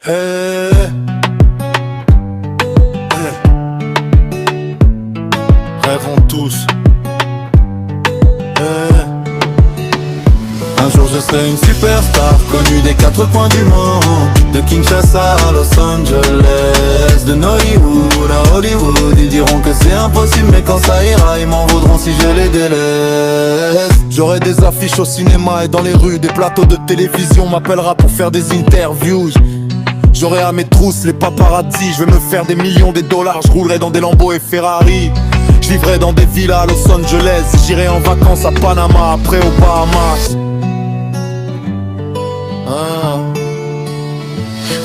Rêvons tous. Un jour je serai une superstar, connue des quatre coins du monde. De Kinshasa à Los Angeles, de Nollywood à Hollywood. Ils diront que c'est impossible, mais quand ça ira, ils m'en voudront si je les délaisse. J'aurai des affiches au cinéma et dans les rues, des plateaux de télévision m'appellera pour faire des interviews. J'aurai à mes trousses les paparazzis, je vais me faire des millions, des dollars. Je roulerai dans des Lambo et Ferrari. Je vivrai dans des villas à Los Angeles. J'irai en vacances à Panama, après aux Bahamas.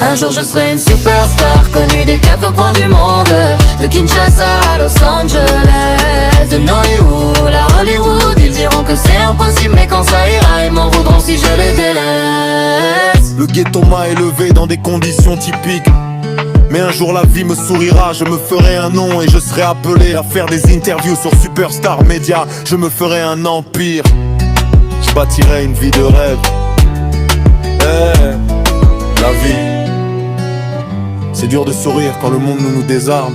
Un jour je serai une superstar, connue des quatre coins du monde. De Kinshasa à Los Angeles, de Nollywood à Hollywood. Ils diront que c'est impossible, mais quand ça ira, ils m'en voudront si je les délaisse. Le ghetto m'a élevé dans des conditions typiques, mais un jour la vie me sourira, je me ferai un nom et je serai appelé à faire des interviews sur Superstar Media. Je me ferai un empire, je bâtirai une vie de rêve. La vie, c'est dur de sourire quand le monde nous désarme.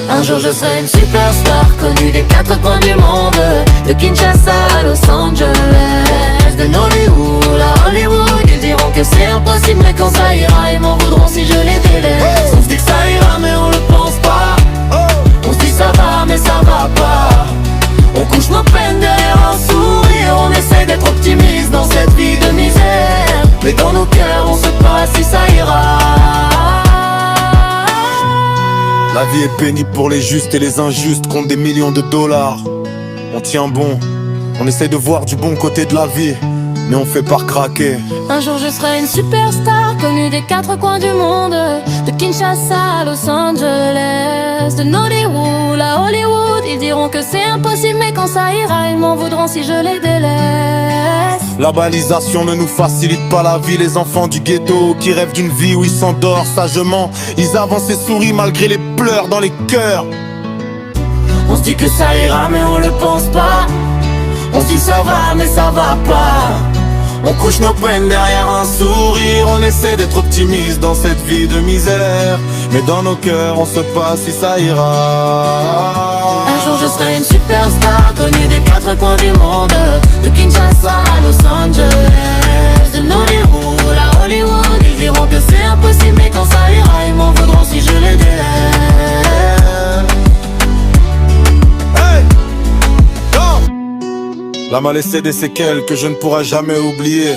Un jour je serai une superstar, connue des quatre coins du monde. De Kinshasa à Los Angeles, de Nollywood à Hollywood. Ils diront que c'est impossible, mais quand ça ira, ils m'en voudront si je les délaisse. On se dit que ça ira, mais on le pense pas. On se dit ça va, mais ça va pas. On couche nos peines derrière un sourire. On essaie d'être optimiste dans cette vie de misère, mais dans nos cœurs on se passe si ça ira. La vie est pénible pour les justes et les injustes contre des millions de dollars. On tient bon, on essaie de voir du bon côté de la vie, mais on fait par craquer. Un jour je serai une superstar, connue des quatre coins du monde. De Kinshasa à Los Angeles, de Nollywood à Hollywood. Ils diront que c'est impossible, mais quand ça ira, ils m'en voudront si je les délaisse. La balisation ne nous facilite pas la vie. Les enfants du ghetto qui rêvent d'une vie où ils s'endorment sagement, ils avancent et sourient malgré les pleurs dans les cœurs. On se dit que ça ira, mais on le pense pas. On se dit ça va, mais ça va pas. On couche nos peines derrière un sourire. On essaie d'être optimiste dans cette vie de misère, mais dans nos cœurs on se passe si ça ira. Un jour je serai une superstar, connue des quatre coins du monde. De Kinshasa à Los Angeles, de Nollywood à Hollywood. Ils diront que c'est impossible, mais quand ça ira, ils m'en voudront si je les délaisse. L'âme a laissé des séquelles que je ne pourrai jamais oublier.